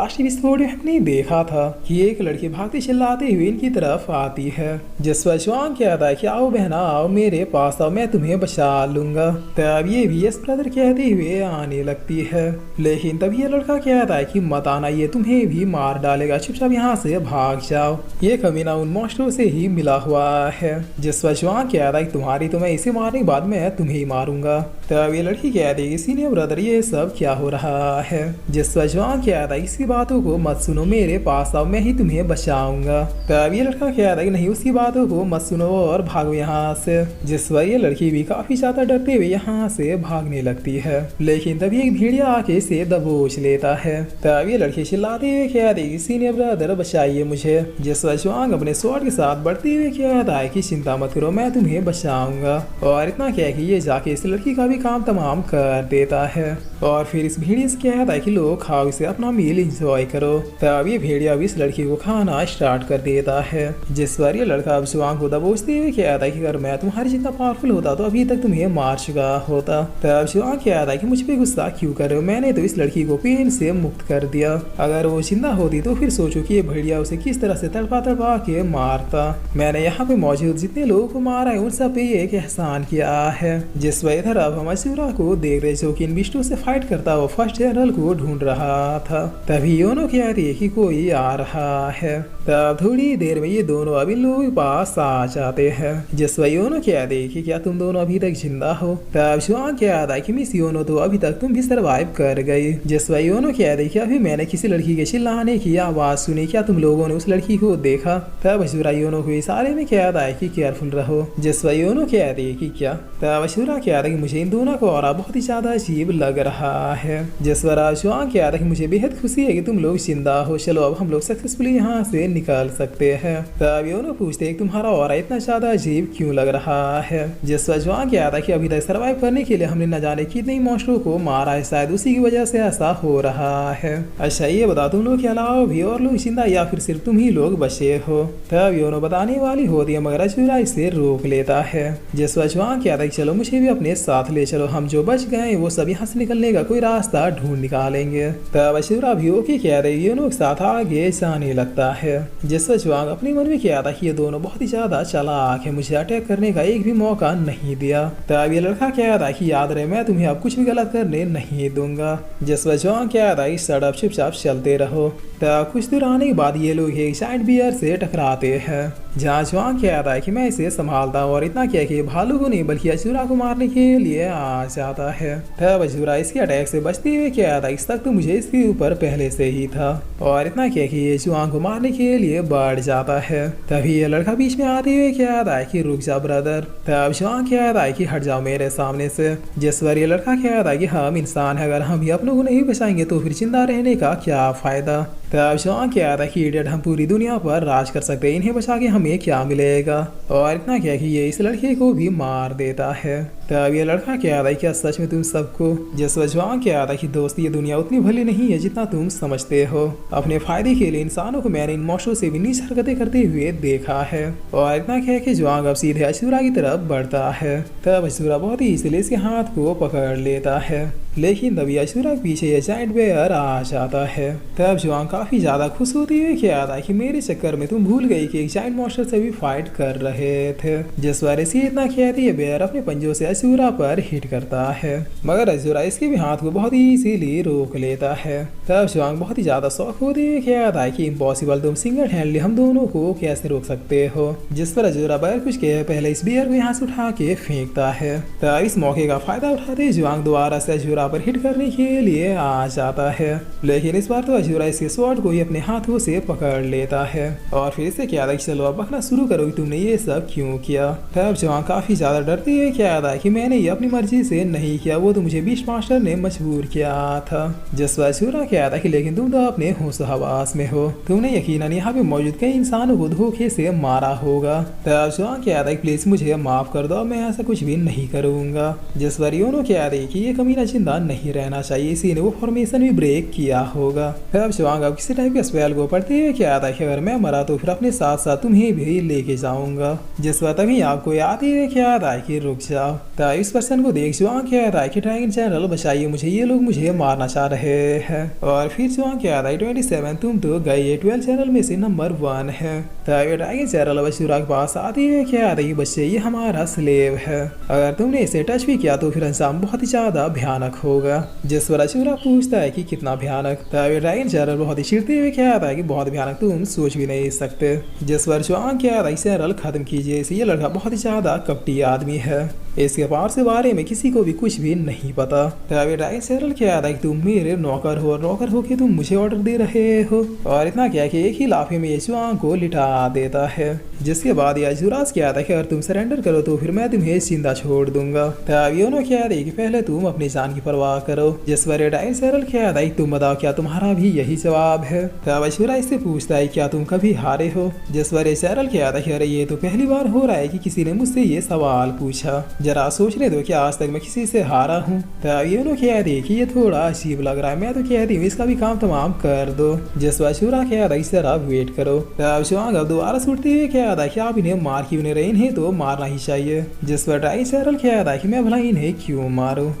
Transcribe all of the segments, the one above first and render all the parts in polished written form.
Last episode में हमने देखा था कि एक लड़की भागते चिल्लाते हुए इनकी तरफ आती है, जिस पर जुआंग कहता है कि आओ बहना आओ मेरे पास आओ, मैं तुम्हें बचा लूंगा। तब ये भी यस ब्रदर कहते हुए आने लगती है, लेकिन तब ये लड़का कहता है कि मत आना, ये तुम्हें भी मार डालेगा, चुपचाप यहाँ से भाग जाओ। ये कमीना उन मॉन्स्टरों से ही मिला हुआ है। जिस पर जुआंग कहता है कि तुम्हारी तो मैं इसे मारने के बाद मैं तुम्हें ही मारूंगा। तब ये लड़की कहती है सीनियर ब्रदर ये सब क्या हो रहा है। जिस पर जुआंग कहता है इसकी बातों को मत सुनो, मेरे पास आओ, मैं ही तुम्हें बचाऊंगा। तब ये लड़का कहता है कि नहीं उसकी बातों को मत सुनो और भागो यहाँ से। जिस पर ये लड़की भी काफी ज्यादा डरते हुए यहाँ से भागने लगती है, लेकिन तभी एक भेड़िया आके इसे दबोच लेता है। तब ये लड़की चिल्लाते हुए कहती है सीनियर ब्रदर बचाइए मुझे। जिस पर जुआंग अपने स्वॉर्ड के साथ बढ़ते हुए कहता है कि चिंता मत करो, मैं तुम्हें बचाऊंगा। और इतना कह के ये जाके इस लड़की का भी काम तमाम कर देता है और फिर इस भेड़िया से कहता है कि लो खाओ इसे, अपना मील एंजॉय करो। तब ये भेड़िया भी इस लड़की को खाना स्टार्ट कर देता है। जिस पर ये लड़का अब जुआंग को दबोचते हुए कहता है कि अगर मैं तुम्हारी जितना पावरफुल होता तो अभी तक तुम्हें मार चुका होता। तब जुआंग कहता है कि मुझ पे गुस्सा क्यों कर रहे हो, मैंने तो इस लड़की को पेन से मुक्त कर दिया, अगर वो जिंदा होती तो फिर सोचो कि ये भेड़िया उसे किस तरह से तड़पा तड़पा के मारता। मैंने यहाँ पे मौजूद जितने लोगों को मारा है उन सब पे एक एहसान किया है। जिस पर इधर अब हम असूरा को देख रहे जो कि इन बिष्टों से फाइट करता वो फर्स्ट जनरल को ढूंढ रहा था। तभी योनो कहती है कि कोई आ रहा है। तब थोड़ी देर में ये दोनों अब इन लोगों के पास आ जाते हैं। जिस पर योनो कहती है कि क्या तुम दोनों अभी तक जिंदा हो। तब जुआंग कहता है कि मिस योनो तो अभी तक तुम भी सर्वाइव कर गई। जिस पर योनो कहती है कि अभी मैंने किसी लड़की के चिल्लाने की आवाज सुनी, क्या तुम लोगों ने उस लड़की को देखा। तब अशूरा योनो को इशारे में कहता है कि केयरफुल रहो। जिस पर योनो कहती है कि क्या। तब अशूरा कहता है कि मुझे इन दोनों को और बहुत ही ज्यादा अजीब लग रहा है। जिस पर जुआंग कहता है कि मुझे बेहद खुशी है कि तुम लोग जिंदा हो, चलो अब हम लोग सक्सेसफुली यहाँ से निकल सकते हैं। तब योनो पूछते हैं तुम्हारा और इतना ज्यादा अजीब क्यों लग रहा है। जिस पर जुआंग कहता है कि अभी तक सर्वाइव करने के लिए हमने न जाने कितने मॉन्स्टरों को मारा है, शायद उसी की वजह से ऐसा हो रहा है। अच्छा ये बता तुम लोग के अलावा भी और लोग जिंदा या फिर सिर्फ तुम ही लोग बचे हो। तब योनो बताने वाली होती है मगर अशूरा इसे रोक लेता है। जिस पर जुआंग कहता है चलो मुझे भी अपने साथ ले चलो, हम जो बच गए वो सब यहाँ से निकलने का कोई रास्ता ढूंढ निकालेंगे। तब अशूरा भी ओके कह रही योनो के साथ आगे जाने लगता है। जिस पर जुआंग अपने मन में कहता कि ये दोनों बहुत ही ज्यादा चालाक है, मुझे अटैक करने का एक भी मौका नहीं दिया। तब ये लड़का कहता कि याद रहे मैं तुम्हें अब कुछ भी गलत करने नहीं दूंगा। जिस पर जुआंग कहता कि सड़क चुपचाप चलते रहो। तब कुछ दूर आने के बाद ये लोग एक जायंट बियर से टकराते हैं, जहाँ जुआंग कहता है कि मैं इसे संभालता हूँ और इतना कह के भालू को नहीं बल्कि अशूरा को मारने के लिए आ जाता है। तब अशूरा इसके अटैक से बचते हुए कहता इस तक तो मुझे इसके ऊपर पहले से ही था और इतना कह के ये जुआंग को मारने के लिए बढ़ जाता है। तभी ये लड़का बीच में आते हुए कहता है कि रुक जा ब्रदर। तब जुआंग कहता है कि हट जाओ मेरे सामने से। जिस पर ये लड़का कहता है कि हम इंसान है, अगर हम भी अपनों को नहीं बचाएंगे तो फिर जिंदा रहने का क्या फायदा। तब जुआंग कहता है कि इडियट हम पूरी दुनिया पर राज कर सकते हैं, इन्हें बचा के हमें क्या मिलेगा। और इतना क्या कि ये इस लड़के को भी मार देता है। तब ये लड़का कहता है क्या सच में तुम सबको। जिस पर जुआंग कहता है कि दोस्त ये दुनिया उतनी भली नहीं है जितना तुम समझते हो, अपने फायदे के लिए इंसानों को मैंने इन मौसों से भी नीच हरकतें करते हुए देखा है। और इतना कह के जुआंग अब सीधे अशूरा की तरफ बढ़ता है। तब अशूरा बहुत ही इसलिए इसके हाथ को पकड़ लेता है, लेकिन तभी अशूरा के पीछे ये जायंट बेयर आ जाता है। तब जुआंग काफी ज्यादा खुश होती हुई कहता है कि मेरे चक्कर में तुम भूल गई कि एक जायंट मॉन्स्टर से भी फाइट कर रहे थे। जिस पर इसी इतना कहती है बेयर अपने पंजों से अशूरा पर हिट करता है, मगर अशूरा इसके भी हाथ को बहुत ही इजीली रोक लेता है। तब जुआंग बहुत ही ज्यादा शौक होते हुए कहता है कि इम्पॉसिबल, तुम सिंगल हैंडली हम दोनों को कैसे रोक सकते हो। जिस पर अशूरा बगैर कुछ कहे पहले इस बेयर को यहाँ से उठा के फेंकता है। तब इस मौके का फायदा उठाते जुआंग दोबारा से अशूरा पर हिट करने के लिए आ जाता है, लेकिन इस बार तो अशूरा इसके स्वॉर्ड को ही अपने हाथों से पकड़ लेता है और फिर से कहता है चलो अब बकना शुरू करो कि तुमने ये सब क्यों किया। तब जुआंग काफी ज्यादा डरते हुए कहता है कि मैंने ये अपनी मर्जी से नहीं किया, वो तो मुझे बीस्ट मास्टर ने मजबूर किया था। जिस पर अशूरा कहता है कि लेकिन तुम तो अपने होश हवास में हो, तुमने यकीनन यहाँ पे मौजूद कई इंसानों को धोखे से मारा होगा। तब जुआंग कहता है प्लीज मुझे माफ कर दो, मैं ऐसा कुछ भी नहीं करूंगा। जिस पर योनो कहता है कि ये कमीना जिंदा नहीं रहना चाहिए, इसी ने वो फॉर्मेशन भी ब्रेक किया होगा। तब जुआंग अब किसी टाइप के स्पेल को पढ़ते हुए कहता है कि अगर मैं मरा तो फिर अपने साथ साथ तुम्हें भी लेके जाऊंगा। जिस पर तभी आपको याद ही कहता है कि रुक जाओ। तो इस पर्सन को देख जुआंग कहता है कि ड्रैगन जनरल बचाइए मुझे, ये लोग मुझे मारना चाह रहे हैं। और फिर जुआंग कहता है 27 तुम तो गए 12 जनरल में से नंबर 1 है। तो ये ड्रैगन जनरल बशूरा के पास आती है, क्या रही बच्चे ये हमारा स्लेव है, अगर तुमने इसे टच भी किया तो फिर अंजाम बहुत ही ज्यादा भयानक होगा। जिस पर अशूरा पूछता है कि कितना भयानक। तो ये ड्रैगन जनरल बहुत ही चिढ़ते हुए कहता है कि बहुत भयानक तुम सोच भी नहीं सकते। जिस पर जुआंग कहता है जनरल खत्म कीजिए इसे, ये लड़का बहुत ही ज्यादा कपटी आदमी है, इसके पास के बारे में किसी को भी कुछ भी नहीं पता। तभी ड्रैगन जनरल कहता है कि तुम मेरे नौकर हो और नौकर हो के तुम मुझे ऑर्डर दे रहे हो। और इतना क्या कि एक ही लाफे में ये जुआंग को लिटा देता है। जिसके बाद यह जुराज कहता है कि अगर तुम सरेंडर करो तो फिर मैं तुम्हें जिंदा छोड़ दूंगा। तभी उन्होंने कहते हैं कि पहले तुम अपनी जान की परवाह करो। जिस पर ड्रैगन जनरल कहता है तुम बताओ क्या तुम्हारा भी यही जवाब है। तब जुराज से पूछता है क्या तुम कभी हारे हो। जिस पर जनरल कहता है कि अरे ये तो पहली बार हो रहा है कि किसी ने मुझसे ये सवाल पूछा, जरा सोचने दो कि आज तक मैं किसी से हारा हूँ। तब ये उन्होंने कह दी कि ये थोड़ा अजीब लग रहा है, मैं तो कहती हूँ इसका भी काम तमाम कर दो। जिस पर शूरा कह रही जरा वेट करो। तब जुआंग अब दोबारा सुनते हुए कह रहा है कि आप इन्हें मार क्यों नहीं रहे, इन्हें तो मारना ही चाहिए। जिस पर ड्रैगन जनरल कह रहा है कि मैं भला इन्हें क्यों मारूं।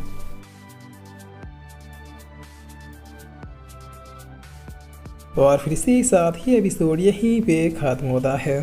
और फिर इसी साथ ही एपिसोड यहीं पे खत्म होता है।